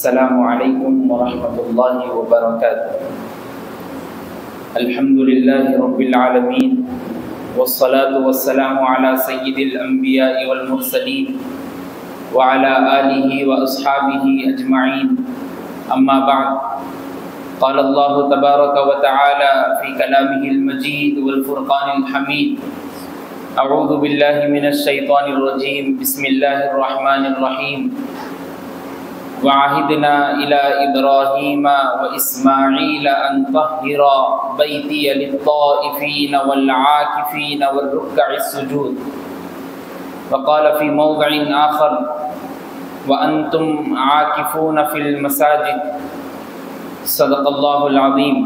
السلام علیکم ورحمۃ اللہ وبرکاتہ۔ الحمد للہ رب العالمین والصلاة والسلام علی سید الانبیاء والمرسلین وعلی آلہ واصحابہ اجمعین، اما بعد، قال اللہ تبارک وتعالی فی کلامہ المجید والفرقان الحمید، اعوذ باللہ من الشیطان الرجیم، بسم اللہ الرحمن الرحیم، وعهدنا إلى إبراهيم وإسماعيل أن طهر بيتي للطائفين والعاكفين والركع السجود، وقال في موضع آخر وأنتم عاكفون في المساجد، صدق الله العظيم۔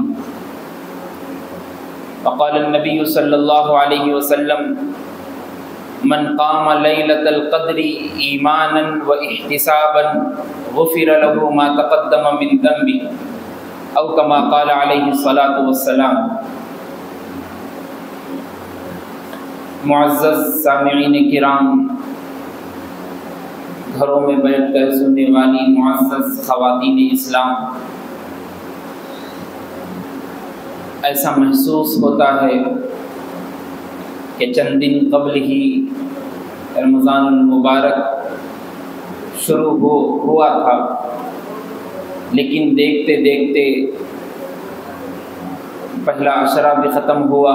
وقال النبي صلى الله عليه وسلم: من قام ليلة القدر إيمانا واحتسابا غفر له ما تقدم من ذنبه، او كما قال عليه الصلاة والسلام۔ معزز سامعین کرام، گھروں میں بیٹھ کر سننے والی معزز خواتین اسلام، ایسا محسوس ہوتا ہے کہ چند دن قبل ہی رمضان المبارک شروع ہوا تھا، لیکن دیکھتے دیکھتے پہلا عشرہ بھی ختم ہوا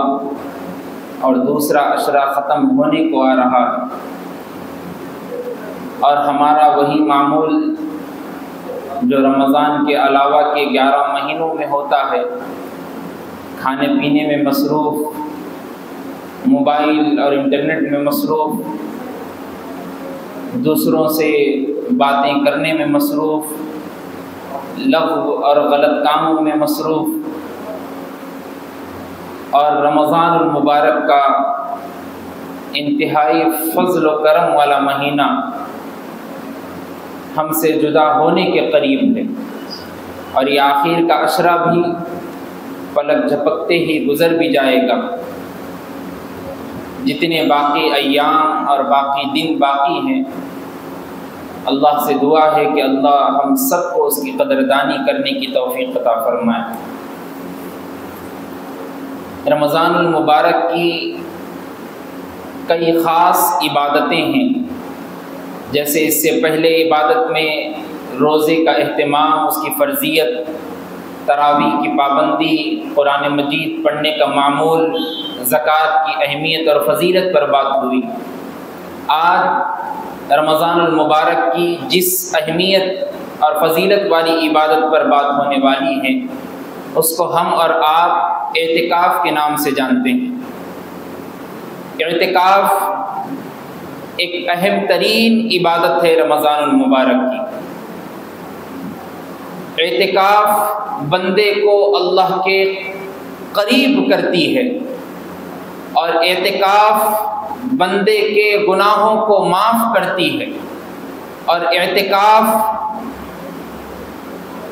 اور دوسرا عشرہ ختم ہونے کو آ رہا ہے، اور ہمارا وہی معمول جو رمضان کے علاوہ کے 11 مہینوں میں ہوتا ہے، کھانے پینے میں مصروف، موبائل اور انٹرنیٹ میں مصروف، دوسروں سے باتیں کرنے میں مصروف، لغو اور غلط کاموں میں مصروف، اور رمضان المبارک کا انتہائی فضل و کرم والا مہینہ ہم سے جدا ہونے کے قریب ہے، اور یہ آخر کا عشرہ بھی پلک جھپکتے ہی گزر بھی جائے گا۔ جتنے باقی ایام اور باقی دن باقی ہیں، اللہ سے دعا ہے کہ اللہ ہم سب کو اس کی قدردانی کرنے کی توفیق عطا فرمائے۔ رمضان المبارک کی کئی خاص عبادتیں ہیں، جیسے اس سے پہلے عبادت میں روزے کا اہتمام، اس کی فرضیت، تراویح کی پابندی، قرآن مجید پڑھنے کا معمول، زکوٰۃ کی اہمیت اور فضیلت پر بات ہوئی۔ آج رمضان المبارک کی جس اہمیت اور فضیلت والی عبادت پر بات ہونے والی ہے، اس کو ہم اور آپ اعتکاف کے نام سے جانتے ہیں۔ اعتکاف ایک اہم ترین عبادت ہے رمضان المبارک کی۔ اعتکاف بندے کو اللہ کے قریب کرتی ہے، اور اعتکاف بندے کے گناہوں کو معاف کرتی ہے، اور اعتکاف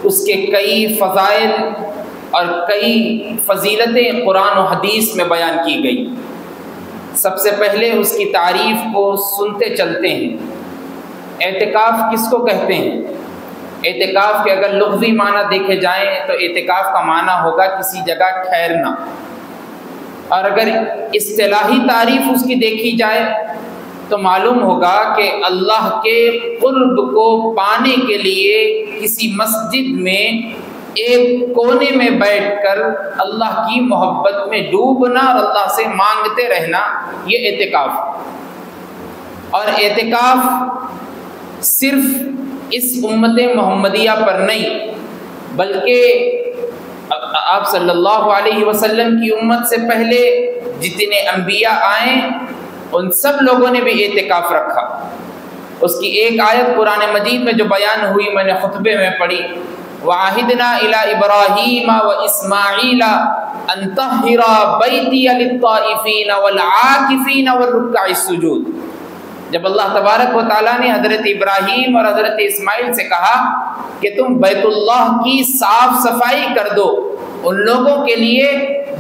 اس کے کئی فضائل اور کئی فضیلتیں قرآن و حدیث میں بیان کی گئی۔ سب سے پہلے اس کی تعریف کو سنتے چلتے ہیں۔ اعتکاف کس کو کہتے ہیں؟ اعتکاف کے اگر لفظی معنی دیکھے جائیں تو اعتکاف کا معنی ہوگا کسی جگہ ٹھہرنا، اور اگر اصطلاحی تعریف اس کی دیکھی جائے تو معلوم ہوگا کہ اللہ کے قرب کو پانے کے لیے کسی مسجد میں ایک کونے میں بیٹھ کر اللہ کی محبت میں ڈوبنا اور اللہ سے مانگتے رہنا، یہ اعتکاف۔ اور اعتکاف صرف اس امت محمدیہ پر نہیں، بلکہ آپ صلی اللہ علیہ وسلم کی امت سے پہلے جتنے انبیاء آئے ان سب لوگوں نے بھی اعتکاف رکھا۔ اس کی ایک آیت قرآن مجید میں جو بیان ہوئی، میں نے خطبے میں پڑھی، وَعَهِدْنَا إِلَىٰ إِبْرَاهِيمَ وَإِسْمَاعِيلَ أَن طَهِّرَا بَيْتِيَ لِلطَّائِفِينَ وَالْعَاكِفِينَ وَالرُّكَّعِ السُّجُودِ۔ جب اللہ تبارک و تعالیٰ نے حضرت ابراہیم اور حضرت اسماعیل سے کہا کہ تم بیت اللہ کی صاف صفائی کر دو ان لوگوں کے لیے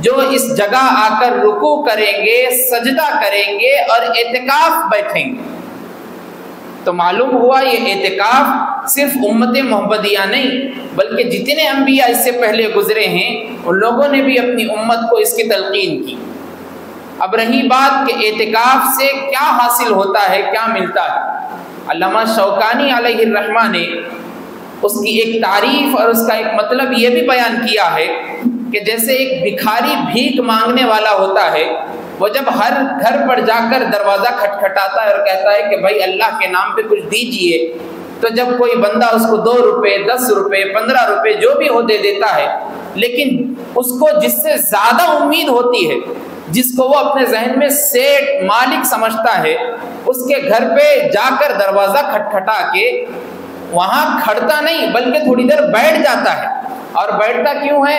جو اس جگہ آ کر رکوع کریں گے، سجدہ کریں گے اور اعتکاف بیٹھیں گے، تو معلوم ہوا یہ اعتکاف صرف امت محمدیہ نہیں بلکہ جتنے انبیاء اس سے پہلے گزرے ہیں ان لوگوں نے بھی اپنی امت کو اس کی تلقین کی۔ اب رہی بات کہ اعتکاف سے کیا حاصل ہوتا ہے، کیا ملتا ہے، علامہ شوکانی علیہ الرحمہ نے اس کی ایک تعریف اور اس کا ایک مطلب یہ بھی بیان کیا ہے کہ جیسے ایک بھکاری بھیک مانگنے والا ہوتا ہے، وہ جب ہر گھر پر جا کر دروازہ کھٹکھٹاتا ہے اور کہتا ہے کہ بھائی اللہ کے نام پہ کچھ دیجئے، تو جب کوئی بندہ اس کو 2 روپے 10 روپے 15 روپے جو بھی ہو دے دیتا ہے، لیکن اس کو جس سے زیادہ امید ہوتی ہے، جس کو وہ اپنے ذہن میں سیٹ مالک سمجھتا ہے، اس کے گھر پہ جا کر دروازہ کھٹکھٹا کے وہاں کھڑتا نہیں بلکہ تھوڑی دیر بیٹھ جاتا ہے۔ اور بیٹھتا کیوں ہے؟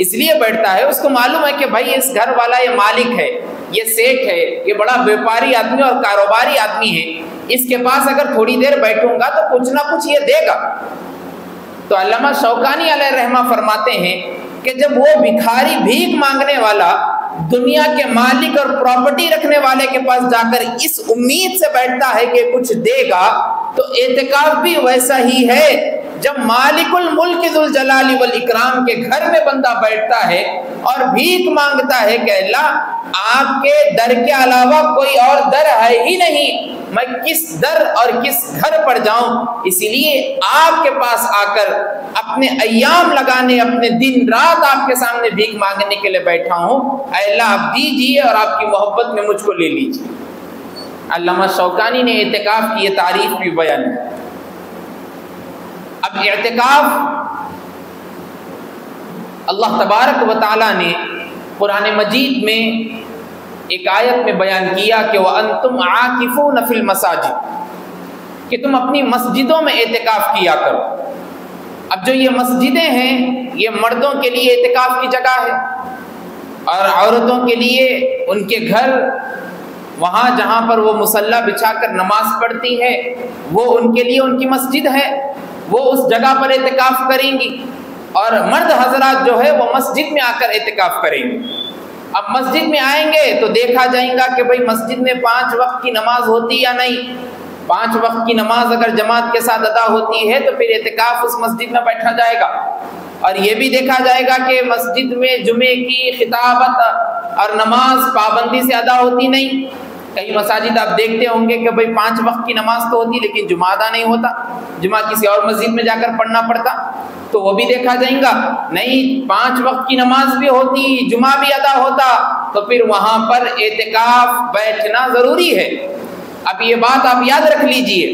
اس لیے بیٹھتا ہے، اس کو معلوم ہے کہ بھائی اس گھر والا یہ مالک ہے، یہ سیٹ ہے، یہ بڑا بیوپاری آدمی اور کاروباری آدمی ہے، اس کے پاس اگر تھوڑی دیر بیٹھوں گا تو کچھ نہ کچھ یہ دے گا۔ تو علامہ شوکانی علیہ الرحمہ فرماتے ہیں کہ جب وہ بھکاری بھیک مانگنے والا دنیا کے مالک اور پراپرٹی رکھنے والے کے پاس جا کر اس امید سے بیٹھتا ہے کہ کچھ دے گا، تو اعتکاف بھی ویسا ہی ہے۔ جب مالک الملک ذوالجلال والاکرام کے گھر میں بندہ بیٹھتا ہے اور بھیک مانگتا ہے کہ اللہ آپ کے در کے علاوہ کوئی اور در ہے ہی نہیں، میں کس در اور کس گھر پر جاؤں، اسی لیے آپ کے پاس آ کر اپنے ایام لگانے، اپنے دن رات آپ کے سامنے بھیک مانگنے کے لیے بیٹھا ہوں، اے اللہ آپ دیجئے اور آپ کی محبت میں مجھ کو لے لیجئے۔ علامہ شوکانی نے اعتکاف کی یہ تعریف بھی بیان کی۔ اب اعتکاف اللہ تبارک و تعالیٰ نے قرآن مجید میں ایک آیت میں بیان کیا کہ وَأَنْتُمْ عَاكِفُونَ فِي الْمَسَاجِدِ، کہ تم اپنی مسجدوں میں اعتکاف کیا کرو۔ اب جو یہ مسجدیں ہیں یہ مردوں کے لیے اعتکاف کی جگہ ہے اور عورتوں کے لیے ان کے گھر، وہاں جہاں پر وہ مصلی بچھا کر نماز پڑھتی ہے وہ ان کے لیے ان کی مسجد ہے، وہ اس جگہ پر اعتکاف کریں گی، اور مرد حضرات جو ہے وہ مسجد میں آ کر اعتکاف کریں گے۔ اب مسجد میں آئیں گے تو دیکھا جائے گا کہ بھئی مسجد میں 5 وقت کی نماز ہوتی یا نہیں۔ 5 وقت کی نماز اگر جماعت کے ساتھ ادا ہوتی ہے تو پھر اعتکاف اس مسجد میں بیٹھا جائے گا، اور یہ بھی دیکھا جائے گا کہ مسجد میں جمعے کی خطابت اور نماز پابندی سے ادا ہوتی نہیں۔ کئی مساجد آپ دیکھتے ہوں گے کہ بھئی 5 وقت کی نماز تو ہوتی لیکن جمعہ ادا نہیں ہوتا، جمعہ کسی اور مسجد میں جا کر پڑھنا پڑتا، تو وہ بھی دیکھا جائے گا۔ نہیں، 5 وقت کی نماز بھی ہوتی، جمعہ بھی ادا ہوتا، تو پھر وہاں پر اعتکاف بیٹھنا ضروری ہے۔ اب یہ بات آپ یاد رکھ لیجئے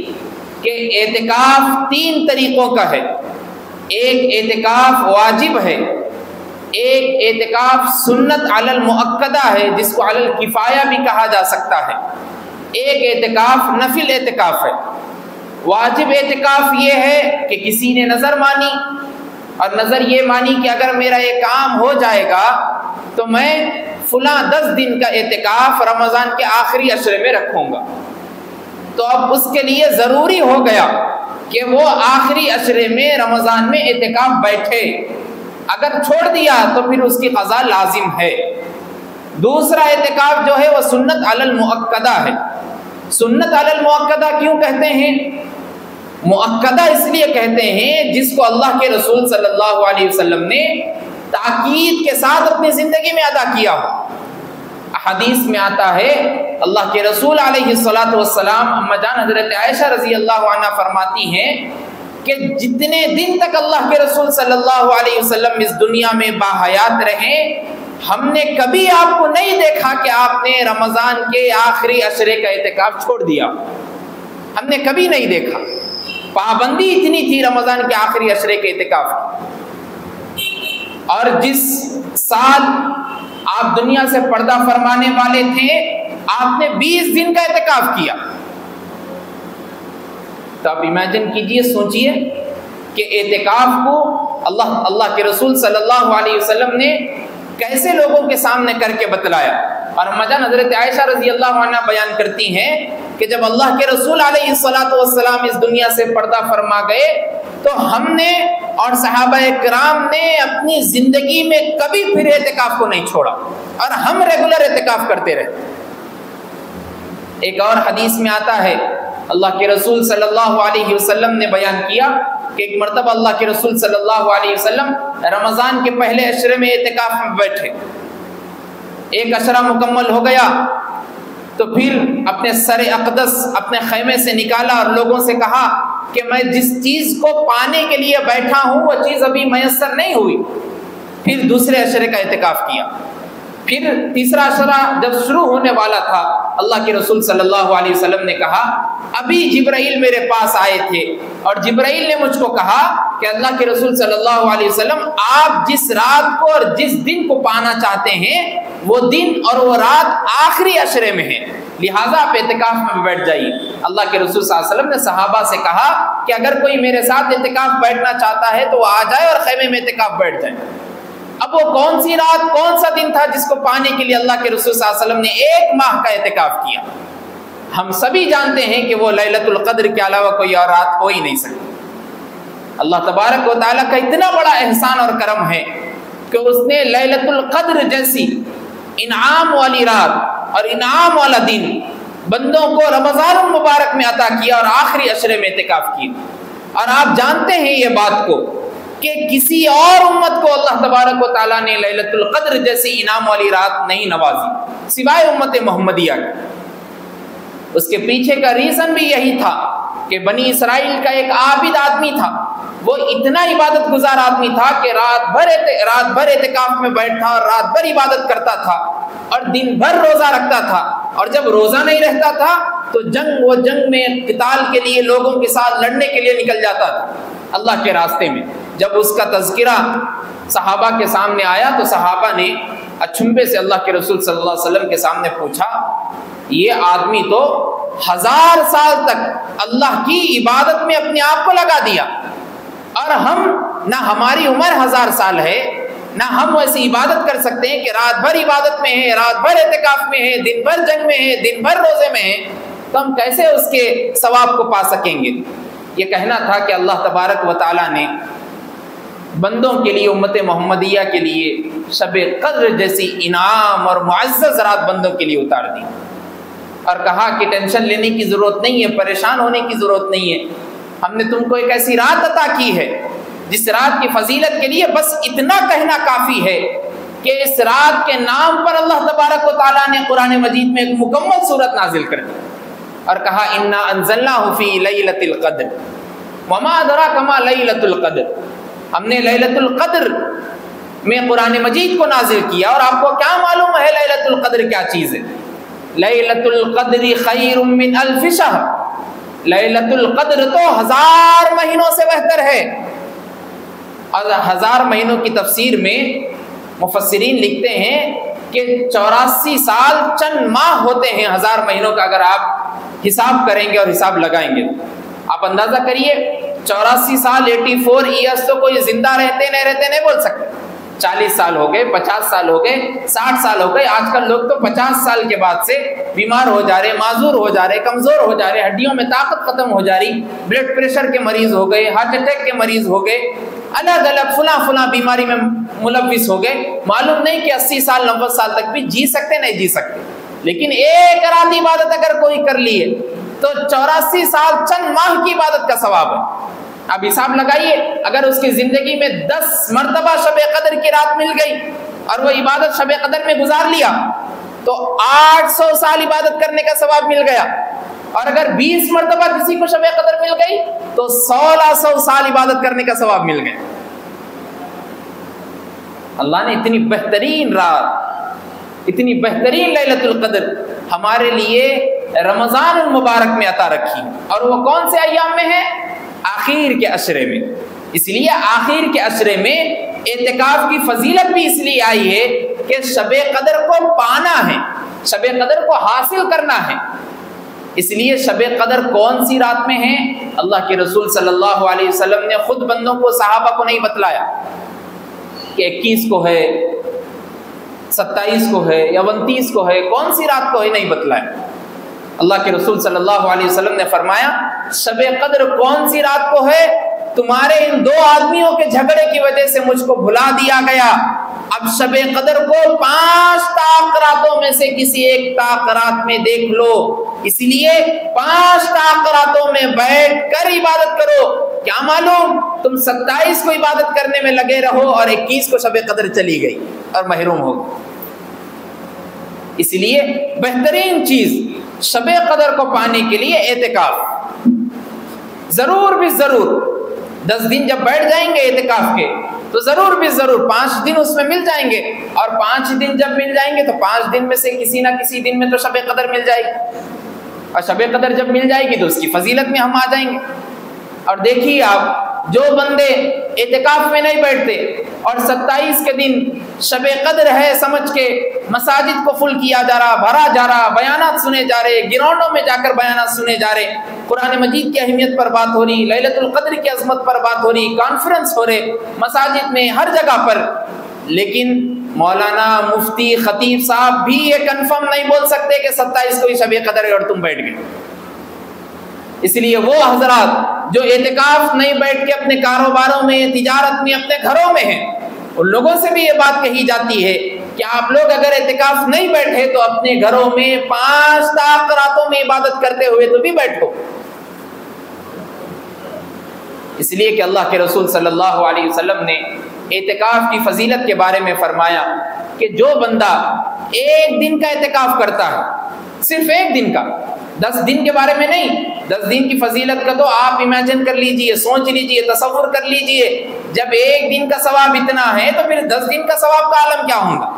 کہ اعتکاف 3 طریقوں کا ہے۔ ایک اعتکاف واجب ہے، ایک اعتکاف سنت علی المؤکدہ ہے جس کو علی الکفایہ بھی کہا جا سکتا ہے، ایک اعتکاف نفل اعتکاف ہے۔ واجب اعتکاف یہ ہے کہ کسی نے نظر مانی، اور نظر یہ مانی کہ اگر میرا یہ کام ہو جائے گا تو میں فلاں 10 دن کا اعتکاف رمضان کے آخری عشرے میں رکھوں گا، تو اب اس کے لیے ضروری ہو گیا کہ وہ آخری عشرے میں رمضان میں اعتکاف بیٹھے، اگر چھوڑ دیا تو پھر اس کی قضا لازم ہے۔ دوسرا اعتکاف جو ہے وہ سنت علی المؤکدہ ہے۔ سنت علی المؤکدہ کیوں کہتے ہیں؟ مؤکدہ اس لیے کہتے ہیں جس کو اللہ کے رسول صلی اللہ علیہ وسلم نے تاکید کے ساتھ اپنی زندگی میں ادا کیا ہو۔ حدیث میں آتا ہے اللہ کے رسول علیہ الصلوۃ والسلام، اما جان حضرت عائشہ رضی اللہ عنہا فرماتی ہیں کہ جتنے دن تک اللہ کے رسول صلی اللہ علیہ وسلم اس دنیا میں باحیات رہے، ہم نے کبھی آپ کو نہیں دیکھا کہ آپ نے رمضان کے آخری عشرے کا اعتکاف چھوڑ دیا، ہم نے کبھی نہیں دیکھا۔ پابندی اتنی تھی رمضان کے آخری عشرے کے اعتکاف کی۔ اور جس سال آپ دنیا سے پردہ فرمانے والے تھے آپ نے 20 دن کا اعتکاف کیا۔ تو آپ امیجن کیجئے، سوچئے کہ اعتکاف کو اللہ کے رسول صلی اللہ علیہ وسلم نے کیسے لوگوں کے سامنے کر کے بتلایا۔ اور مجان حضرت عائشہ رضی اللہ عنہ بیان کرتی ہیں کہ جب اللہ کے رسول علیہ الصلوۃ والسلام اس دنیا سے پردہ فرما گئے تو ہم نے اور صحابہ کرام نے اپنی زندگی میں کبھی پھر اعتکاف کو نہیں چھوڑا، اور ہم ریگولر اعتکاف کرتے رہے۔ ایک اور حدیث میں آتا ہے اللہ کے رسول صلی اللہ علیہ وسلم نے بیان کیا کہ ایک مرتبہ اللہ کے رسول صلی اللہ علیہ وسلم رمضان کے پہلے عشرے میں اعتکاف میں بیٹھے، ایک عشرہ مکمل ہو گیا تو پھر اپنے سر اقدس اپنے خیمے سے نکالا اور لوگوں سے کہا کہ میں جس چیز کو پانے کے لیے بیٹھا ہوں وہ چیز ابھی میسر نہیں ہوئی۔ پھر دوسرے عشرے کا اعتکاف کیا، پھر تیسرا عشرہ جب شروع ہونے والا تھا اللہ کے رسول صلی اللہ علیہ وسلم نے کہا ابھی جبرائیل میرے پاس آئے تھے اور جبرائیل نے مجھ کو کہا کہ اللہ کے رسول صلی اللہ علیہ وسلم آپ جس رات کو اور جس دن کو پانا چاہتے ہیں وہ دن اور وہ رات آخری عشرے میں ہے، لہٰذا آپ اعتکاف میں بیٹھ جائیے۔ اللہ کے رسول صلی اللہ علیہ وسلم نے صحابہ سے کہا کہ اگر کوئی میرے ساتھ اعتکاف بیٹھنا چاہتا ہے تو وہ آ جائے اور خیمے میں اعتکاف بیٹھ جائے۔ اب وہ کون سی رات کون سا دن تھا جس کو پانے کے لیے اللہ کے رسول صلی اللہ علیہ وسلم نے 1 ماہ کا اعتکاف کیا؟ ہم سبھی جانتے ہیں کہ وہ لیلۃ القدر کے علاوہ کوئی اور رات ہو ہی نہیں سکتی۔ اللہ تبارک و تعالیٰ کا اتنا بڑا احسان اور کرم ہے کہ اس نے لیلۃ القدر جیسی انعام والی رات اور انعام والا دن بندوں کو رمضان المبارک میں عطا کیا اور آخری عشرے میں اعتکاف کیا۔ اور آپ جانتے ہیں یہ بات کو کہ کسی اور امت کو اللہ تبارک و تعالیٰ نے لیلۃ القدر جیسی انعام والی رات نہیں نوازی سوائے امت محمدیہ کے۔ اس کے پیچھے کا ریزن بھی یہی تھا کہ بنی اسرائیل کا ایک عابد آدمی تھا، وہ اتنا عبادت گزار آدمی تھا کہ رات بھر اعتکاف میں بیٹھتا اور رات بھر عبادت کرتا تھا اور دن بھر روزہ رکھتا تھا، اور جب روزہ نہیں رہتا تھا تو جنگ میں قتال کے لیے لوگوں کے ساتھ لڑنے کے لیے نکل جاتا تھا اللہ کے راستے میں۔ جب اس کا تذکرہ صحابہ کے سامنے آیا تو صحابہ نے اچھمبے سے اللہ کے رسول صلی اللہ علیہ وسلم کے سامنے پوچھا یہ آدمی تو 1000 سال تک اللہ کی عبادت میں اپنے آپ کو لگا دیا، اور ہم نہ ہماری عمر 1000 سال ہے نہ ہم ویسی عبادت کر سکتے ہیں کہ رات بھر عبادت میں ہے، رات بھر اعتکاف میں ہے، دن بھر جنگ میں ہے، دن بھر روزے میں ہے، تو ہم کیسے اس کے ثواب کو پا سکیں گے؟ یہ کہنا تھا کہ اللہ تبارک و تعالیٰ نے بندوں کے لیے امت محمدیہ کے لیے شب قدر جیسی انعام اور معزز رات بندوں کے لیے اتار دی، اور کہا کہ ٹینشن لینے کی ضرورت نہیں ہے، پریشان ہونے کی ضرورت نہیں ہے، ہم نے تم کو ایک ایسی رات عطا کی ہے جس رات کی فضیلت کے لیے بس اتنا کہنا کافی ہے کہ اس رات کے نام پر اللہ تبارک و تعالیٰ نے قرآن مجید میں ایک مکمل سورت نازل کر دی اور کہا انا انزلناہ فی لیلۃ القدر وما ادراک ما لیلۃ القدر، ہم نے لیلۃ القدر میں قرآن مجید کو نازل کیا، اور آپ کو کیا معلوم ہے لیلۃ القدر کیا چیز ہے؟ لیلۃ القدر خیر من 1000 شہر، لیلۃ القدر تو 1000 مہینوں سے بہتر ہے۔ اور 1000 مہینوں کی تفسیر میں مفسرین لکھتے ہیں کہ 84 سال چند ماہ ہوتے ہیں 1000 مہینوں کا، اگر آپ حساب کریں گے اور حساب لگائیں گے۔ آپ اندازہ کریے 84 سال 84 ایئرس تو کوئی زندہ رہتے نہیں بول سکتے۔ 40 سال ہو گئے، 50 سال ہو گئے، 60 سال ہو گئے، آج کل لوگ تو 50 سال کے بعد سے بیمار ہو جا رہے، معذور ہو جا رہے، کمزور ہو جا رہے، ہڈیوں میں طاقت ختم ہو جا رہی، بلڈ پریشر کے مریض ہو گئے، ہارٹ اٹیک کے مریض ہو گئے، الگ الگ فلاں بیماری میں ملوث ہو گئے۔ معلوم نہیں کہ 80 سال 90 سال تک بھی جی سکتے نہیں جی سکتے، لیکن ایک رات عبادت اگر کوئی کر لیے تو 84 سال چند ماہ کی عبادت کا ثواب ہے۔ اب حساب لگائیے، اگر اس کی زندگی میں 10 مرتبہ شب قدر کی رات مل گئی اور وہ عبادت شب قدر میں گزار لیا تو 800 سال عبادت کرنے کا ثواب مل گیا، اور اگر 20 مرتبہ کسی کو شب قدر مل گئی تو 1600 سال عبادت کرنے کا ثواب مل گیا۔ اللہ نے اتنی بہترین رات، اتنی بہترین لیلۃ القدر ہمارے لیے رمضان المبارک میں عطا رکھی، اور وہ کون سے ایام میں ہے؟ آخر کے عشرے میں۔ اس لیے آخر کے عشرے میں اعتکاف کی فضیلت بھی اس لیے آئی ہے کہ شب قدر کو پانا ہے، شب قدر کو حاصل کرنا ہے۔ اس لیے شب قدر کون سی رات میں ہے؟ اللہ کے رسول صلی اللہ علیہ وسلم نے خود بندوں کو، صحابہ کو نہیں بتلایا کہ 21 کو ہے، 27 کو ہے یا 29 کو ہے، کون سی رات کو ہے، نہیں بتلایا۔ اللہ کے رسول صلی اللہ علیہ وسلم نے فرمایا شب قدر کون سی رات کو ہے؟ تمہارے ان 2 آدمیوں کے جھگڑے کی وجہ سے مجھ کو بھلا دیا گیا، اب شب قدر کو 5 طاق راتوں میں سے کسی ایک طاق رات میں دیکھ لو، اس لیے 5 راتوں میں بیٹھ کر عبادت کرو. کیا معلوم تم 27 کو عبادت کرنے میں لگے رہو اور 21 کو شب قدر چلی گئی اور محروم ہو گئی. اس لیے بہترین چیز شب قدر کو پانے کے لیے اعتکاف. ضرور بھی ضرور 10 دن جب بیٹھ جائیں گے اعتکاف کے تو ضرور بھی ضرور 5 دن اس میں مل جائیں گے, اور 5 دن جب مل جائیں گے تو 5 دن میں سے کسی نہ کسی دن میں تو شب قدر مل جائے گی, اور شب قدر جب مل جائے گی تو اس کی فضیلت میں ہم آ جائیں گے. اور دیکھیے آپ, جو بندے اعتکاف میں نہیں بیٹھتے اور 27 کے دن شب قدر ہے سمجھ کے مساجد کو فل کیا جا رہا, بھرا جا رہا, بیانات سنے جا رہے, گراؤنڈوں میں جا کر بیانات سنے جا رہے, قرآن مجید کی اہمیت پر بات ہو رہی, لیلۃ القدر کی عظمت پر بات ہو رہی, کانفرنس ہو رہے مساجد میں ہر جگہ پر, لیکن مولانا مفتی خطیب صاحب بھی یہ کنفرم نہیں بول سکتے کہ 27 کو ہی شب قدر ہے اور تم بیٹھ گئے. اس لیے وہ حضرات جو اعتکاف نہیں بیٹھ کے اپنے کاروباروں میں, تجارت میں, اپنے گھروں میں ہیں, ان لوگوں سے بھی یہ بات کہی جاتی ہے کہ آپ لوگ اگر اعتکاف نہیں بیٹھے تو اپنے گھروں میں 5 راتوں میں عبادت کرتے ہوئے تو بھی بیٹھو. اس لیے کہ اللہ کے رسول صلی اللہ علیہ وسلم نے اعتکاف کی فضیلت کے بارے میں فرمایا کہ جو بندہ 1 دن کا اعتکاف کرتا ہے, صرف 1 دن کا, 10 دن کے بارے میں نہیں, 10 دن کی فضیلت کا تو آپ امیجن کر لیجئے, سوچ لیجئے, تصور کر لیجئے. جب 1 دن کا ثواب اتنا ہے تو پھر 10 دن کا ثواب کا عالم کیا ہوگا.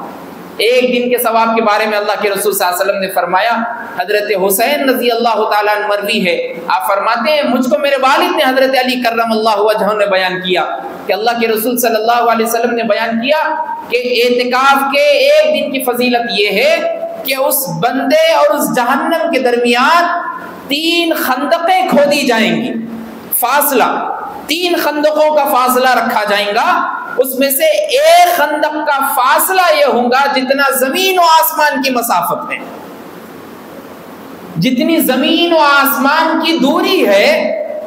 1 دن کے ثواب کے بارے میں اللہ کے رسول صلی اللہ علیہ وسلم نے فرمایا, حضرت حسین رضی اللہ تعالیٰ عنہ مروی ہے, آپ فرماتے ہیں مجھ کو میرے والد نے حضرت علی کرم اللہ وجہہ نے بیان کیا کہ اللہ کے رسول صلی اللہ علیہ وسلم نے بیان کیا کہ اعتکاف کے 1 دن کی فضیلت یہ ہے کہ اس بندے اور اس جہنم کے درمیان 3 خندقیں کھودی جائیں گی. فاصلہ 3 خندقوں کا فاصلہ رکھا جائے گا, اس میں سے 1 خندق کا فاصلہ یہ ہوگا جتنا زمین و آسمان کی مسافت ہے, جتنی زمین و آسمان کی دوری ہے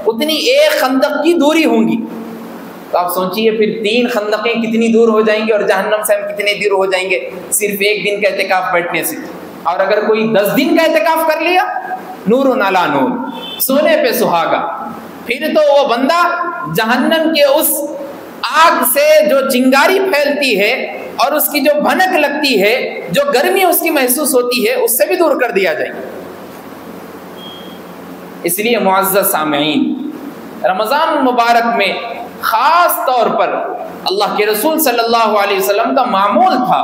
اتنی 1 خندق کی دوری ہوں گی. تو آپ سوچئے پھر 3 خندقیں کتنی دور ہو جائیں گی اور جہنم سے ہم کتنے دور ہو جائیں گے صرف 1 دن کا اعتکاف بیٹھنے سے. اور اگر کوئی 10 دن کا اعتکاف کر لیا, نور علی نور, سونے پہ سہاگا, پھر تو وہ بندہ جہنم کے اس آگ سے جو چنگاری پھیلتی ہے اور اس کی جو بھنک لگتی ہے, جو گرمی اس کی محسوس ہوتی ہے, اس سے بھی دور کر دیا جائے. اس لیے معزز سامعین, رمضان المبارک میں خاص طور پر اللہ کے رسول صلی اللہ علیہ وسلم کا معمول تھا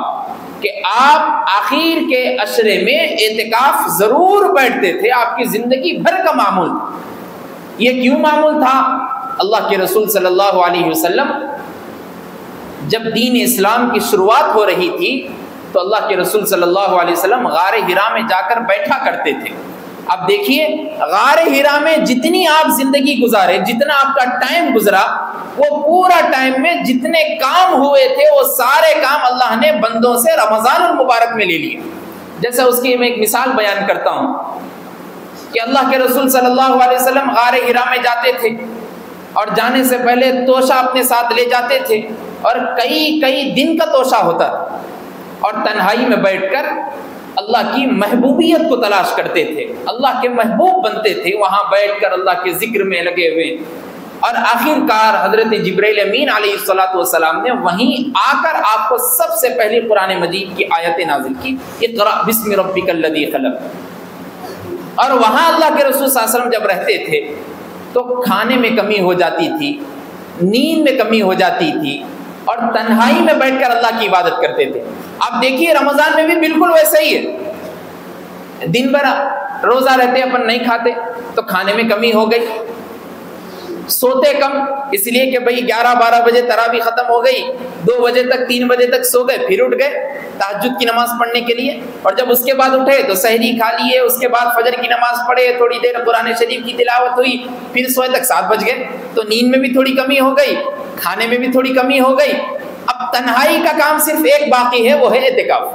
کہ آپ آخر کے عشرے میں اعتکاف ضرور بیٹھتے تھے, آپ کی زندگی بھر کا معمول تھا. یہ کیوں معمول تھا؟ اللہ کے رسول صلی اللہ علیہ وسلم جب دین اسلام کی شروعات ہو رہی تھی تو اللہ کے رسول صلی اللہ علیہ وسلم غار حرا میں جا کر بیٹھا کرتے تھے. اب دیکھیے غار حرا میں جتنی آپ زندگی گزارے, جتنا آپ کا ٹائم گزرا, وہ پورا ٹائم میں جتنے کام ہوئے تھے وہ سارے کام اللہ نے بندوں سے رمضان المبارک میں لے لیے. جیسا اس کی میں ایک مثال بیان کرتا ہوں کہ اللہ کے رسول صلی اللہ علیہ وسلم غار حرا میں جاتے تھے اور جانے سے پہلے توشہ اپنے ساتھ لے جاتے تھے, اور کئی دن کا توشہ ہوتا تھا, اور تنہائی میں بیٹھ کر اللہ کی محبوبیت کو تلاش کرتے تھے, اللہ کے محبوب بنتے تھے, وہاں بیٹھ کر اللہ کے ذکر میں لگے ہوئے. اور آخر کار حضرت جبرائیل امین علیہ الصلوۃ والسلام نے وہیں آ کر آپ کو سب سے پہلے قرآن مجید کی آیتیں نازل کی, اقرأ بسم ربک الذی خلق. اور وہاں اللہ کے رسول صلی اللہ علیہ وسلم جب رہتے تھے تو کھانے میں کمی ہو جاتی تھی, نیند میں کمی ہو جاتی تھی, اور تنہائی میں بیٹھ کر اللہ کی عبادت کرتے تھے. آپ دیکھیے رمضان میں بھی بالکل ویسا ہی ہے, دن بھر روزہ رہتے اپن نہیں کھاتے تو کھانے میں کمی ہو گئی, سوتے کم اس لیے کہ بھئی 11-12 بجے تراویح ختم ہو گئی, 2 بجے تک 3 بجے تک سو گئے, پھر اٹھ گئے تہجد کی نماز پڑھنے کے لیے, اور جب اس کے بعد اٹھے تو سحری کھا لیے, اس کے بعد فجر کی نماز پڑھے, تھوڑی دیر قرآن شریف کی تلاوت ہوئی, پھر سوئے تک 7 بج گئے, تو نیند میں بھی تھوڑی کمی ہو گئی, کھانے میں بھی تھوڑی کمی ہو گئی. اب تنہائی کا کام صرف ایک باقی ہے, وہ ہے اعتکاف.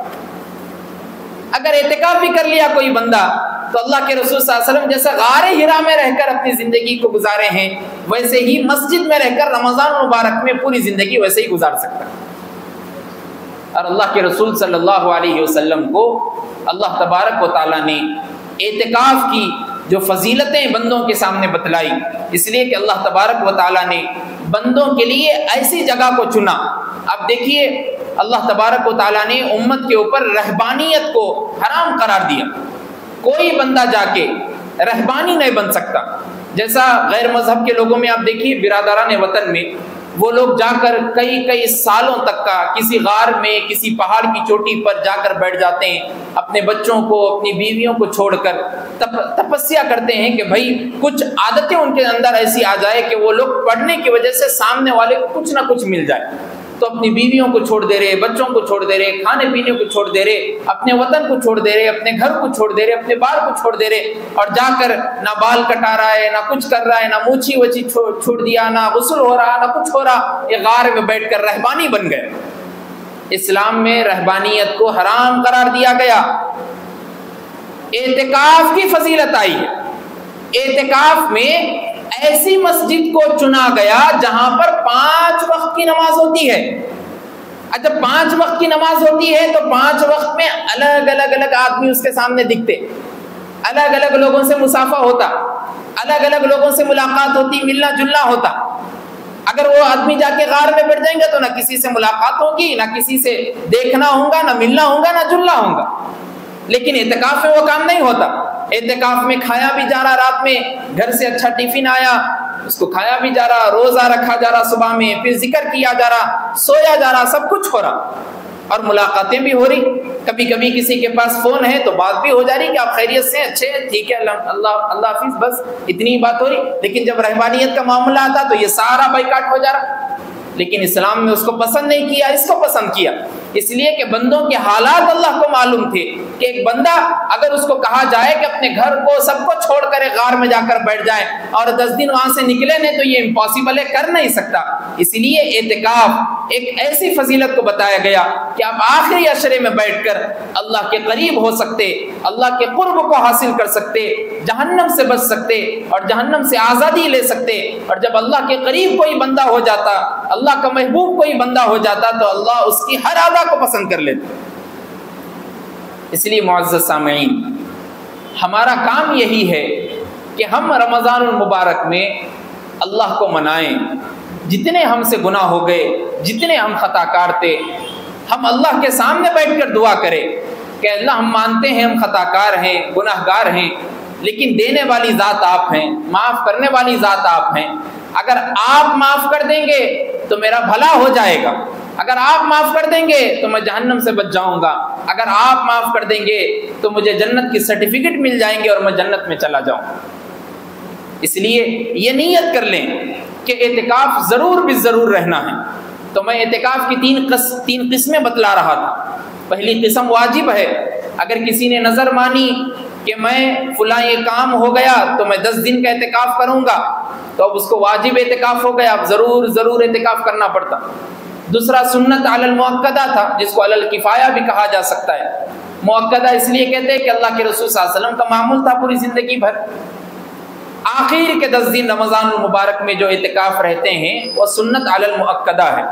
اگر اعتکاف بھی کر لیا کوئی بندہ تو اللہ کے رسول صلی اللہ علیہ وسلم جیسے غار حرا میں رہ کر اپنی زندگی کو گزارے ہیں, ویسے ہی مسجد میں رہ کر رمضان مبارک میں پوری زندگی ویسے ہی گزار سکتا ہے. اور اللہ کے رسول صلی اللہ علیہ وسلم کو اللہ تبارک و تعالیٰ نے اعتکاف کی جو فضیلتیں بندوں کے سامنے بتلائی، اس لیے کہ اللہ تبارک و تعالیٰ نے بندوں کے لیے ایسی جگہ کو چنا۔ اب دیکھیے اللہ تبارک و تعالیٰ نے امت کے اوپر رہبانیت کو حرام قرار دیا، کوئی بندہ جا کے رہبانی نہیں بن سکتا۔ جیسا غیر مذہب کے لوگوں میں آپ دیکھیے برادران وطن میں وہ لوگ جا کر کئی سالوں تک کا کسی غار میں کسی پہاڑ کی چوٹی پر جا کر بیٹھ جاتے ہیں، اپنے بچوں کو اپنی بیویوں کو چھوڑ کر تپسیا کرتے ہیں کہ بھائی کچھ عادتیں ان کے اندر ایسی آ جائے کہ وہ لوگ پڑھنے کی وجہ سے سامنے والے کو کچھ نہ کچھ مل جائے، تو اپنی بیویوں کو چھوڑ دے رہے، بچوں کو چھوڑ دے رہے، کھانے پینے کو چھوڑ دے رہے، اپنے وطن کو چھوڑ دے رہے، اپنے گھر کو چھوڑ دے رہے، اپنے بال کو چھوڑ دے رہے، اور جا کر نہ بال کٹا رہا ہے، نہ کچھ کر رہا ہے، نہ موچھی وچی چھوڑ دیا، نہ غسل ہو رہا، نہ کچھ ہو رہا، یہ غار میں بیٹھ کر رہبانی بن گئے۔ اسلام میں رہبانیت کو حرام قرار دیا گیا۔ اعتکاف کی فضیلت آئی ہے۔ اعتکاف میں ایسی مسجد کو چنا گیا جہاں پر 5 وقت کی نماز ہوتی ہے۔ اچھا 5 وقت کی نماز ہوتی ہے تو 5 وقت میں الگ الگ آدمی اس کے سامنے دکھتے، الگ الگ لوگوں سے مصافحہ ہوتا، الگ الگ لوگوں سے ملاقات ہوتی، ملنا جلنا ہوتا۔ اگر وہ آدمی جا کے غار میں بیٹھ جائیں گے تو نہ کسی سے ملاقات ہوگی، نہ کسی سے دیکھنا ہوگا، نہ ملنا ہوگا، نہ جلنا ہوگا۔ لیکن اعتکاف میں وہ کام نہیں ہوتا۔ اعتکاف میں کھایا بھی جا رہا، رات میں گھر سے اچھا ٹفن آیا اس کو کھایا بھی جا رہا، روزہ رکھا جا رہا صبح میں، پھر ذکر کیا جا رہا، سویا جا رہا، سب کچھ ہو رہا، اور ملاقاتیں بھی ہو رہی۔ کبھی کبھی کسی کے پاس فون ہے تو بات بھی ہو جا رہی کہ آپ خیریت سے، اچھے، ٹھیک ہے، اللہ حافظ، بس اتنی بات ہو رہی۔ لیکن جب رہبانیت کا معاملہ آتا تو یہ سارا بائیکاٹ ہو جا رہا۔ لیکن اسلام نے اس کو پسند نہیں کیا، اس کو پسند کیا، اس لیے کہ بندوں کے حالات اللہ کو معلوم تھے کہ ایک بندہ اگر اس کو کہا جائے کہ اپنے گھر کو سب کو چھوڑ کر ایک غار میں جا کر بیٹھ جائے اور 10 دن وہاں سے نکلے نہیں تو یہ امپاسبل ہے، کر نہیں سکتا۔ اس لیے اعتکاف ایک ایسی فضیلت کو بتایا گیا کہ آپ آخری عشرے میں بیٹھ کر اللہ کے قریب ہو سکتے، اللہ کے قرب کو حاصل کر سکتے، جہنم سے بچ سکتے اور جہنم سے آزادی لے سکتے۔ اور جب اللہ کے قریب کوئی بندہ ہو جاتا، اللہ کا محبوب کوئی بندہ ہو جاتا تو اللہ اس کی ہر ادا کو پسند کر لیتا۔ اس لیے معزز سامعین، ہمارا کام یہی ہے کہ ہم رمضان المبارک میں اللہ کو منائیں۔ جتنے ہم سے گناہ ہو گئے، جتنے ہم خطا کار تھے، ہم اللہ کے سامنے بیٹھ کر دعا کریں کہ اللہ ہم مانتے ہیں ہم خطا کار ہیں، گناہ گار ہیں، لیکن دینے والی ذات آپ ہیں، معاف کرنے والی ذات آپ ہیں۔ اگر آپ معاف کر دیں گے تو میرا بھلا ہو جائے گا، اگر آپ معاف کر دیں گے تو میں جہنم سے بچ جاؤں گا، اگر آپ معاف کر دیں گے تو مجھے جنت کی سرٹیفکیٹ مل جائیں گے اور میں جنت میں چلا جاؤں۔ اس لیے یہ نیت کر لیں کہ اعتکاف ضرور بھی ضرور رہنا ہے۔ تو میں اعتکاف کی تین قسمیں بتلا رہا تھا۔ پہلی قسم واجب ہے، اگر کسی نے نظر مانی کہ میں فلاں یہ کام ہو گیا تو میں 10 دن کا اعتکاف کروں گا، تو اب اس کو واجب اعتکاف ہو گیا، اب ضرور اعتکاف کرنا پڑتا۔ دوسرا سنت علی المؤکدہ تھا، جس کو علی الکفایہ بھی کہا جا سکتا ہے۔ مؤکدہ اس لیے کہتے ہیں کہ اللہ کے رسول صلی اللہ علیہ وسلم کا معمول تھا پوری زندگی بھر۔ آخر کے 10 دن رمضان المبارک میں جو اعتکاف رہتے ہیں وہ سنت علی المؤکدہ ہے،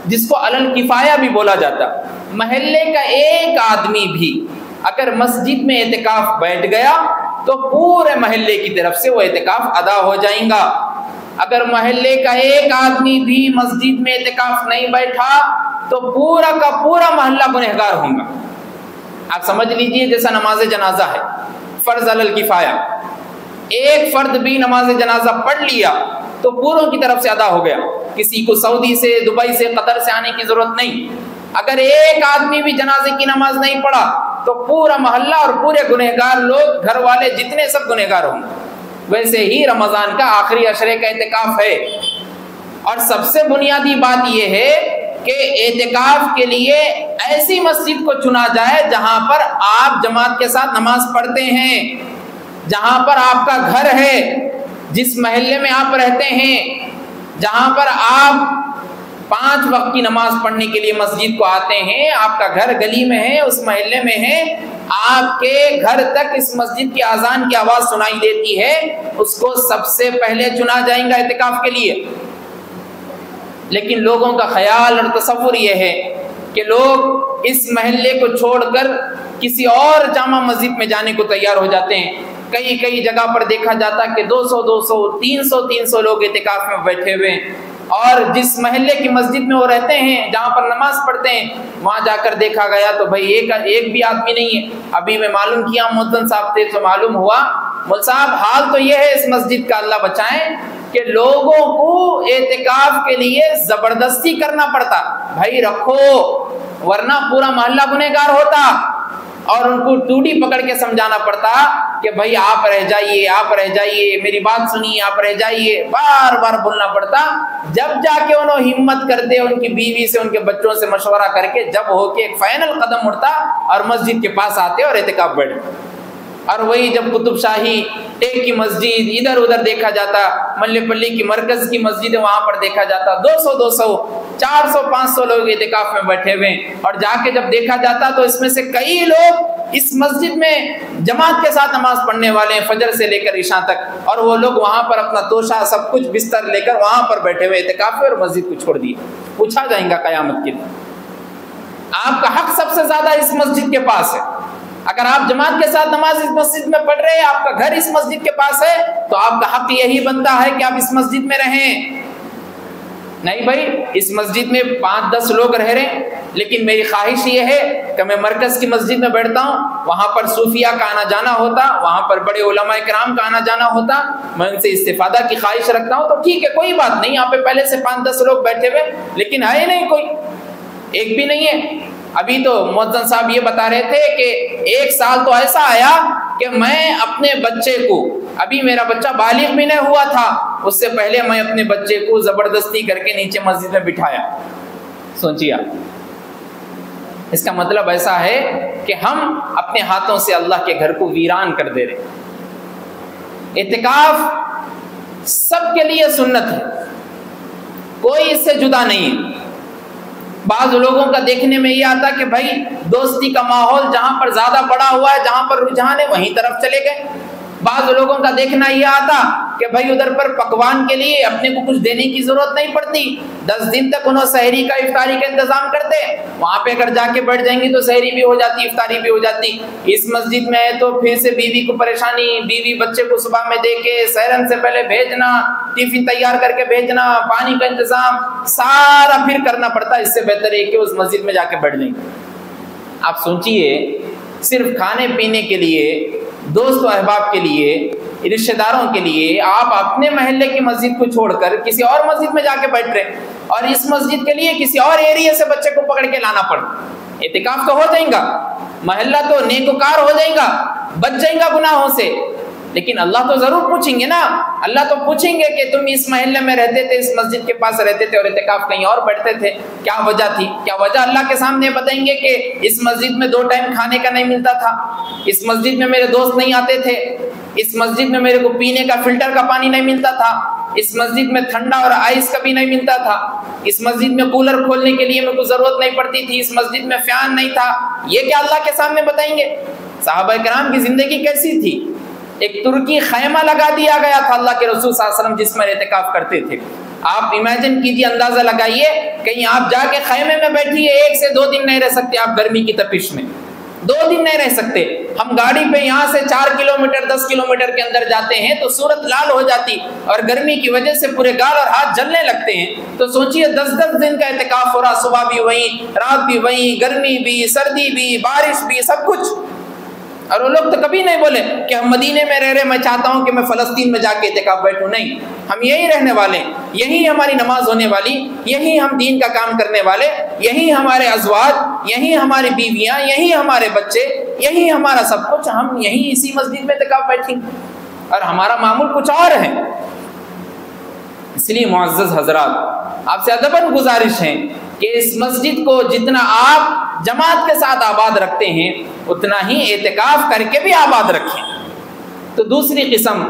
جس کو علی الکفایہ بھی بولا جاتا۔ محلے کا ایک آدمی بھی اگر مسجد میں اعتکاف بیٹھ گیا تو پورے محلے کی طرف سے وہ اعتکاف ادا ہو جائیں گا۔ اگر محلے کا ایک آدمی بھی مسجد میں اعتکاف نہیں بیٹھا تو پورا کا پورا محلہ گنہگار ہوگا۔ آپ سمجھ لیجئے جیسا نماز جنازہ ہے، فرض علی الکفایہ، ایک فرد بھی نماز جنازہ پڑھ لیا تو پوروں کی طرف سے ادا ہو گیا، کسی کو سعودی سے، دبئی سے، قطر سے آنے کی ضرورت نہیں۔ اگر ایک آدمی بھی جنازے کی نماز نہیں پڑھا تو پورا محلہ اور پورے گنہگار لوگ، گھر والے جتنے، سب گنہگار ہوں گے۔ ویسے ہی رمضان کا آخری عشرے کا اعتکاف ہے، اور سب سے بنیادی بات یہ ہے کہ اعتکاف کے لیے ایسی مسجد کو چنا جائے جہاں پر آپ جماعت کے ساتھ نماز پڑھتے ہیں، جہاں پر آپ کا گھر ہے، جس محلے میں آپ رہتے ہیں، جہاں پر آپ 5 وقت کی نماز پڑھنے کے لیے مسجد کو آتے ہیں، آپ کا گھر گلی میں ہے، اس محلے میں ہے، آپ کے گھر تک اس مسجد کی اذان کی آواز سنائی دیتی ہے، اس کو سب سے پہلے چنا جائے گا اعتکاف کے لیے۔ لیکن لوگوں کا خیال اور تصور یہ ہے کہ لوگ اس محلے کو چھوڑ کر کسی اور جامع مسجد میں جانے کو تیار ہو جاتے ہیں۔ کئی جگہ پر دیکھا جاتا کہ 200 300 لوگ اعتکاف میں بیٹھے ہوئے ہیں، اور جس محلے کی مسجد میں وہ رہتے ہیں جہاں پر نماز پڑھتے ہیں وہاں جا کر دیکھا گیا تو بھائی ایک بھی آدمی نہیں ہے۔ ابھی میں معلوم کیا مؤذن صاحب تھے تو معلوم ہوا مول صاحب حال تو یہ ہے اس مسجد کا، اللہ بچائیں، کہ لوگوں کو اعتکاف کے لیے زبردستی کرنا پڑتا، بھائی رکھو، ورنہ پورا محلہ گنہگار ہوتا، اور ان کو ٹوٹی پکڑ کے سمجھانا پڑتا کہ بھائی آپ رہ جائیے، میری بات سنیے، آپ رہ جائیے، بار بار بولنا پڑتا۔ جب جا کے انہوں ہمت کرتے، ان کی بیوی سے ان کے بچوں سے مشورہ کر کے جب ہو کے ایک فائنل قدم اٹھتا اور مسجد کے پاس آتے اور اعتکاف بیٹھتے۔ اور وہی جب قطب شاہی ٹیک کی مسجد ادھر ادھر دیکھا جاتا، ملے پلی کی مرکز کی مسجد ہے وہاں پر دیکھا جاتا 200 400 500 لوگ اعتکاف میں بیٹھے ہوئے، اور جا کے جب دیکھا جاتا تو اس میں سے کئی لوگ اس مسجد میں جماعت کے ساتھ نماز پڑھنے والے ہیں فجر سے لے کر عشاء تک، اور وہ لوگ وہاں پر اپنا توشہ سب کچھ بستر لے کر وہاں پر بیٹھے ہوئے اعتکاف میں، اور مسجد کو چھوڑ دیے۔ پوچھا جائے گا قیامت کے دن آپ کا حق سب سے زیادہ اس مسجد کے پاس ہے۔ اگر آپ جماعت کے ساتھ نماز اس مسجد میں پڑھ رہے ہیں، آپ کا گھر اس مسجد کے پاس ہے، تو آپ کا حق یہی بنتا ہے کہ آپ اس مسجد میں رہیں۔ نہیں بھائی، اس مسجد میں 5-10 لوگ رہ رہے ہیں، لیکن میری خواہش یہ ہے کہ میں مرکز کی مسجد میں بیٹھتا ہوں، وہاں پر صوفیہ کا آنا جانا ہوتا، وہاں پر بڑے علماء کرام کا آنا جانا ہوتا، میں ان سے استفادہ کی خواہش رکھتا ہوں، تو ٹھیک ہے، کوئی بات نہیں، یہاں پہ پہلے سے 5-10 لوگ بیٹھے ہوئے، لیکن ہے نہیں کوئی، ایک بھی نہیں ہے۔ ابھی تو مؤذن صاحب یہ بتا رہے تھے کہ 1 سال تو ایسا آیا کہ میں اپنے بچے کو، ابھی میرا بچہ بالغ بھی نہیں ہوا تھا، اس سے پہلے میں اپنے بچے کو زبردستی کر کے نیچے مسجد میں بٹھایا۔ سوچیے، اس کا مطلب ایسا ہے کہ ہم اپنے ہاتھوں سے اللہ کے گھر کو ویران کر دے رہے۔ اعتکاف سب کے لیے سنت ہے، کوئی اس سے جدا نہیں ہے۔ بعض لوگوں کا دیکھنے میں یہ آتا کہ بھائی دوستی کا ماحول جہاں پر زیادہ بڑا ہوا ہے، جہاں پر رجحان ہے، وہیں طرف چلے گئے۔ بعض لوگوں کا دیکھنا یہ آتا کہ بھائی ادھر پر پکوان کے لیے اپنے کو کچھ دینے کی ضرورت نہیں پڑتی، 10 دن تک انہوں سحری کا افطاری کا انتظام کرتے، وہاں پہ اگر جا کے بیٹھ جائیں گے تو سحری بھی ہو جاتی، افطاری بھی ہو جاتی۔ اس مسجد میں ہے تو پھر سے بیوی کو پریشانی، بیوی بچے کو صبح میں دے کے سحرن سے پہلے بھیجنا، ٹفن تیار کر کے بھیجنا، پانی کا انتظام سارا پھر کرنا پڑتا۔ اس سے بہتر ہے کہ اس مسجد میں جا کے بیٹھ جائیں۔ آپ سوچئے، صرف کھانے پینے کے لیے، دوست و احباب کے لیے، رشتہ داروں کے لیے آپ اپنے محلے کی مسجد کو چھوڑ کر کسی اور مسجد میں جا کے بیٹھ رہے، اور اس مسجد کے لیے کسی اور ایریا سے بچے کو پکڑ کے لانا پڑ۔ اعتکاف تو ہو جائے گا، محلہ تو نیکوکار ہو جائے گا، بچ جائے گا گناہوں سے، لیکن اللہ تو ضرور پوچھیں گے نا۔ اللہ تو پوچھیں گے کہ تم اس محلے میں رہتے تھے، اس مسجد کے پاس رہتے تھے اور اعتکاف کہیں اور بیٹھتے تھے، کیا وجہ تھی؟ کیا وجہ اللہ کے سامنے بتائیں گے کہ اس مسجد میں 2 ٹائم کھانے کا نہیں ملتا تھا، اس مسجد میں میرے دوست نہیں آتے تھے، اس مسجد میں میرے کو پینے کا فلٹر کا پانی نہیں ملتا تھا، اس مسجد میں ٹھنڈا اور آئس کا بھی نہیں ملتا تھا، اس مسجد میں کولر کھولنے کے لیے میرے کو ضرورت نہیں پڑتی تھی، اس مسجد میں فین نہیں تھا۔ یہ کیا اللہ کے سامنے بتائیں گے؟ صحابہ کرام کی زندگی کیسی تھی؟ ایک ترکی خیمہ لگا دیا گیا تھا اللہ کے رسول صلی اللہ علیہ وسلم جس میں اعتکاف کرتے تھے۔ آپ امیجن کیجئے، اندازہ لگائیے، کہیں آپ جا کے خیمے میں بیٹھیے، 1 سے 2 دن نہیں رہ سکتے آپ گرمی کی تپش میں، 2 دن نہیں رہ سکتے۔ ہم گاڑی پہ یہاں سے 4 کلومیٹر 10 کلومیٹر کے اندر جاتے ہیں تو صورت لال ہو جاتی، اور گرمی کی وجہ سے پورے گال اور ہاتھ جلنے لگتے ہیں۔ تو سوچئے 10 دن کا اعتکاف ہو رہا، صبح بھی وہیں، رات بھی وہیں، گرمی بھی، سردی بھی، بارش بھی، سب کچھ۔ اور وہ لوگ تو کبھی نہیں بولے کہ ہم مدینے میں رہ رہے، میں چاہتا ہوں کہ میں فلسطین میں جا کے اعتکاف بیٹھوں، نہیں، ہم یہی رہنے والے، یہی ہماری نماز ہونے والی، یہی ہم دین کا کام کرنے والے، یہی ہمارے ازواج، یہی ہماری بیویاں، یہی ہمارے بچے، یہی ہمارا سب کچھ، ہم یہی اسی مسجد میں اعتکاف بیٹھیں، اور ہمارا معمول کچھ اور ہے۔ اس لیے معزز حضرات، آپ سے ادباً گزارش ہے کہ اس مسجد کو جتنا آپ جماعت کے ساتھ آباد رکھتے ہیں اتنا ہی اعتکاف کر کے بھی آباد رکھیں۔ تو دوسری قسم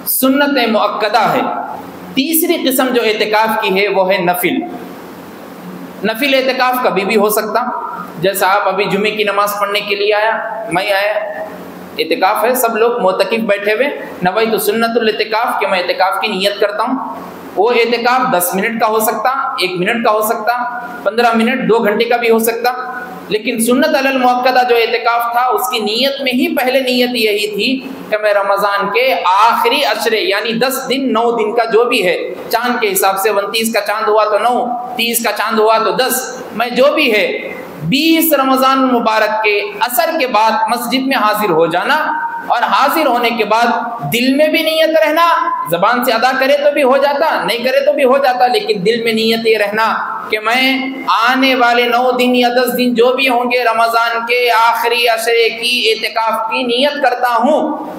سنت مؤکدہ ہے۔ تیسری قسم جو اعتکاف کی ہے وہ ہے نفل۔ نفل اعتکاف کبھی بھی ہو سکتا، جیسا آپ ابھی جمعے کی نماز پڑھنے کے لیے آیا، میں آیا، اعتکاف ہے، سب لوگ معتکف بیٹھے ہوئے، نویت سنت الاعتکاف کہ میں اعتکاف کی نیت کرتا ہوں۔ وہ اعتکاف 10 منٹ کا ہو سکتا، 1 منٹ کا ہو سکتا، 15 منٹ، 2 گھنٹے کا بھی ہو سکتا۔ لیکن سنت علی المؤکدہ جو اعتکاف تھا اس کی نیت میں ہی پہلے نیت یہی تھی کہ میں رمضان کے آخری عشرے یعنی 10 دن 9 دن کا جو بھی ہے، چاند کے حساب سے 29 کا چاند ہوا تو 9، 30 کا چاند ہوا تو 10، میں جو بھی ہے 20 رمضان المبارک کے عصر کے بعد مسجد میں حاضر ہو جانا، اور حاضر ہونے کے بعد دل میں بھی نیت رہنا، زبان سے ادا کرے تو بھی ہو جاتا، نہیں کرے تو بھی ہو جاتا، لیکن دل میں نیت یہ رہنا کہ میں آنے والے 9 دن یا 10 دن جو بھی ہوں گے رمضان کے آخری عشرے کی اعتکاف کی نیت کرتا ہوں۔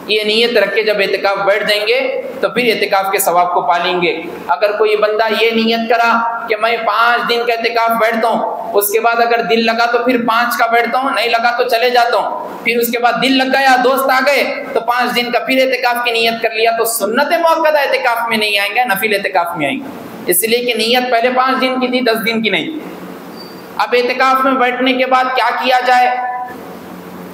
یہ نیت رکھ کے جب اعتکاف بیٹھ جائیں گے تو پھر اعتکاف کے ثواب کو پالیں گے۔ اگر کوئی بندہ یہ نیت کرا کہ میں 5 دن کا اعتکاف بیٹھتا ہوں، اس کے بعد اگر دل لگا تو پھر 5 کا بیٹھتا ہوں، نہیں لگا تو چلے جاتا ہوں، پھر اس کے بعد دل لگ گیا، دوست آ گئے تو 5 دن کا پھر اعتکاف کی نیت کر لیا، تو سنت موقدہ اعتکاف میں نہیں آئیں گے، نفل اعتکاف میں آئیں گے، اس لیے کہ نیت پہلے 5 دن کی تھی، 10 دن کی نہیں۔ اب اعتکاف میں بیٹھنے کے بعد کیا کیا جائے؟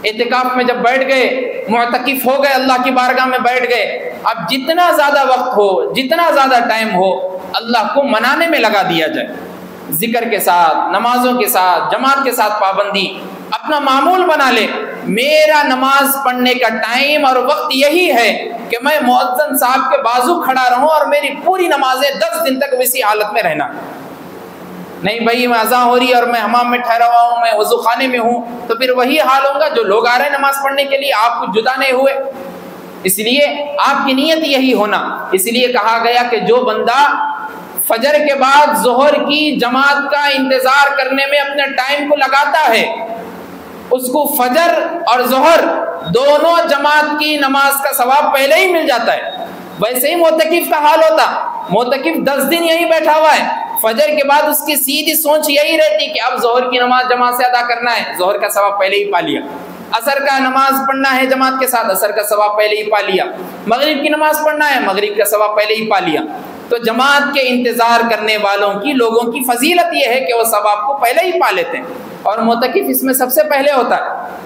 اعتکاف میں جب بیٹھ گئے، معتکف ہو گئے، اللہ کی بارگاہ میں بیٹھ گئے، اب جتنا زیادہ وقت ہو، جتنا زیادہ ٹائم ہو، اللہ کو منانے میں لگا دیا جائے، ذکر کے ساتھ، نمازوں کے ساتھ، جماعت کے ساتھ پابندی اپنا معمول بنا لے۔ میرا نماز پڑھنے کا ٹائم اور وقت یہی ہے کہ میں مؤذن صاحب کے بازو کھڑا رہوں اور میری پوری نمازیں 10 دن تک اسی حالت میں رہنا۔ نہیں بھائی میں اذان ہو رہی ہے اور میں حمام میں ٹھہرا ہوا ہوں، میں وضو خانے میں ہوں، تو پھر وہی حال ہوگا جو لوگ آ رہے ہیں نماز پڑھنے کے لیے، آپ کچھ جدا نہیں ہوئے۔ اس لیے آپ کی نیت یہی ہونا۔ اس لیے کہا گیا کہ جو بندہ فجر کے بعد ظہر کی جماعت کا انتظار کرنے میں اپنے ٹائم کو لگاتا ہے، اس کو فجر اور ظہر دونوں جماعت کی نماز کا ثواب پہلے ہی مل جاتا ہے۔ ویسے ہی معتکف کا حال ہوتا، معتکف 10 دن یہی بیٹھا ہوا ہے، فجر کے بعد اس کی سیدھی سوچ یہی رہتی کہ اب ظہر کی نماز جماعت سے ادا کرنا ہے، ظہر کا ثواب پہلے ہی پا لیا، عصر کا نماز پڑھنا ہے جماعت کے ساتھ، عصر کا ثواب پہلے ہی پا لیا، مغرب کی نماز پڑھنا ہے، مغرب کا ثواب پہلے ہی پا لیا۔ تو جماعت کے انتظار کرنے والوں کی، لوگوں کی فضیلت یہ ہے کہ وہ ثواب کو پہلے ہی پا لیتے ہیں، اور معتکف اس میں سب سے پہلے ہوتا ہے۔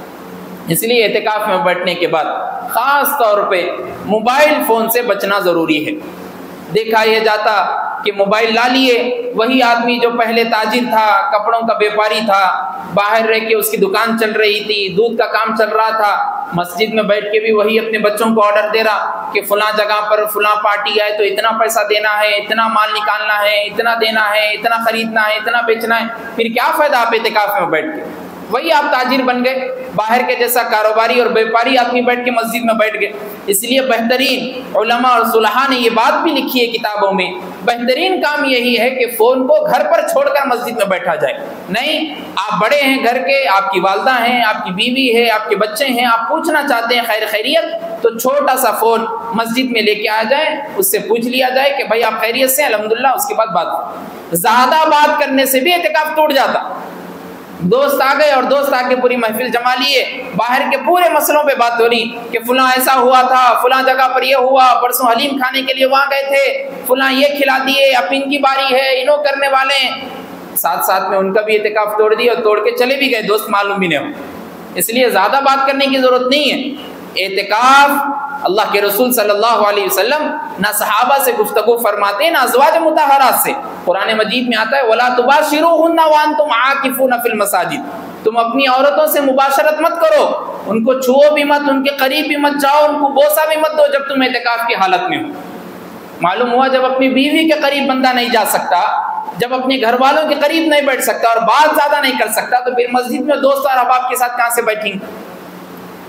اس لیے اعتکاف میں بیٹھنے کے بعد خاص طور پہ موبائل فون سے بچنا ضروری ہے۔ دیکھا یہ جاتا کہ موبائل لا لیے، وہی آدمی جو پہلے تاجر تھا، کپڑوں کا بیپاری تھا، باہر رہ کے اس کی دکان چل رہی تھی، دودھ کا کام چل رہا تھا، مسجد میں بیٹھ کے بھی وہی اپنے بچوں کو آرڈر دے رہا کہ فلاں جگہ پر فلاں پارٹی آئے تو اتنا پیسہ دینا ہے، اتنا مال نکالنا ہے، اتنا دینا ہے، اتنا خریدنا ہے، اتنا بیچنا ہے۔ پھر کیا فائدہ آپ اعتکاف میں بیٹھ کے؟ وہی آپ تاجر بن گئے، باہر کے جیسا کاروباری اور بیپاری آدمی بیٹھ کے مسجد میں بیٹھ گئے۔ اس لیے بہترین علماء اور صلحاء نے یہ بات بھی لکھی ہے کتابوں میں، بہترین کام یہی ہے کہ فون کو گھر پر چھوڑ کر مسجد میں بیٹھا جائے۔ نہیں، آپ بڑے ہیں گھر کے، آپ کی والدہ ہیں، آپ کی بیوی ہے، آپ کے بچے ہیں، آپ پوچھنا چاہتے ہیں خیر خیریت، تو چھوٹا سا فون مسجد میں لے کے آ جائے، اس سے پوچھ لیا جائے کہ بھائی آپ خیریت سے؟ الحمدللہ، اس کے بعد بات۔ زیادہ بات کرنے سے بھی اعتکاف ٹوٹ جاتا۔ دوست آ گئے اور دوست آ کے پوری محفل جما لیے، باہر کے پورے مسئلوں پہ بات ہو رہی کہ فلاں ایسا ہوا تھا، فلاں جگہ پر یہ ہوا، پرسوں حلیم کھانے کے لیے وہاں گئے تھے، فلاں یہ کھلا دیے، اب ان کی باری ہے، انہوں کرنے والے ہیں، ساتھ ساتھ میں ان کا بھی اعتکاف توڑ دیا اور توڑ کے چلے بھی گئے، دوست معلوم بھی نہیں ہو۔ اس لیے زیادہ بات کرنے کی ضرورت نہیں ہے۔ اعتکاف اللہ کے رسول صلی اللہ علیہ وسلم نہ صحابہ سے گفتگو فرماتے ہیں، نہ ازواج مطہرات سے۔ قرآن مجید میں آتا ہے وَلَا تُبَاشِرُوهُنَّ وَأَنْتُمْ عَاكِفُونَ فِي الْمَسَاجِدِ، تم اپنی عورتوں سے مباشرت مت کرو، ان کو چھو بھی مت، ان کے قریب بھی مت جاؤ، ان کو بوسہ بھی مت دو جب تم اعتکاف کی حالت میں ہو۔ معلوم ہوا جب اپنی بیوی کے قریب بندہ نہیں جا سکتا، جب اپنے گھر والوں کے قریب نہیں بیٹھ سکتا اور بات زیادہ نہیں کر سکتا، تو پھر مسجد میں دوست اور احباب کے ساتھ کہاں سے بیٹھیں گے؟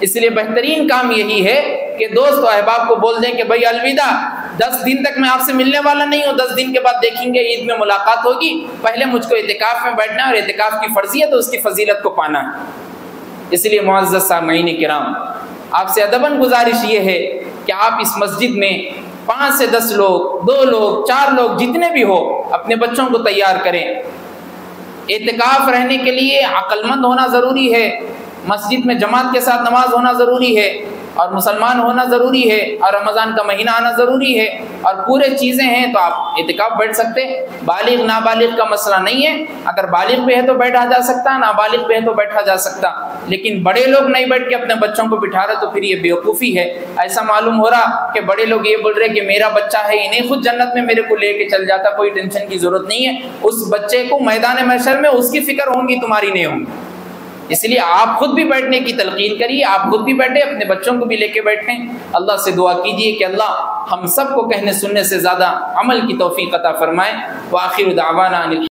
اس لیے بہترین کام یہی ہے کہ دوست و احباب کو بول دیں کہ بھائی الوداع، 10 دن تک میں آپ سے ملنے والا نہیں ہوں، 10 دن کے بعد دیکھیں گے، عید میں ملاقات ہوگی، پہلے مجھ کو اعتکاف میں بیٹھنا ہے اور اعتکاف کی فرضیت اور اس کی فضیلت کو پانا ہے۔ اس لیے معزز سامعین کرام، آپ سے ادباً گزارش یہ ہے کہ آپ اس مسجد میں 5 سے 10 لوگ، 2 لوگ، 4 لوگ، جتنے بھی ہو، اپنے بچوں کو تیار کریں۔ اعتکاف رہنے کے لیے عقل مند ہونا ضروری ہے، مسجد میں جماعت کے ساتھ نماز ہونا ضروری ہے، اور مسلمان ہونا ضروری ہے اور رمضان کا مہینہ آنا ضروری ہے اور پورے چیزیں ہیں تو آپ اعتکاف بیٹھ سکتے۔ بالغ نابالغ کا مسئلہ نہیں ہے، اگر بالغ پہ ہے تو بیٹھا جا سکتا، نابالغ پہ ہے تو بیٹھا جا سکتا، لیکن بڑے لوگ نہیں بیٹھ کے اپنے بچوں کو بٹھا رہے تو پھر یہ بیوقوفی ہے۔ ایسا معلوم ہو رہا کہ بڑے لوگ یہ بول رہے کہ میرا بچہ ہے، انہیں خود جنت میں میرے کو لے کے چل جاتا، کوئی ٹینشن کی ضرورت نہیں ہے۔ اس بچے کو میدان محشر میں اس کی فکر ہوگی، تمہاری نہیں ہوگی۔ اس لیے آپ خود بھی بیٹھنے کی تلقین کریے، آپ خود بھی بیٹھیں، اپنے بچوں کو بھی لے کے بیٹھیں۔ اللہ سے دعا کیجیے کہ اللہ ہم سب کو کہنے سننے سے زیادہ عمل کی توفیق عطا فرمائے۔ وآخر دعوانا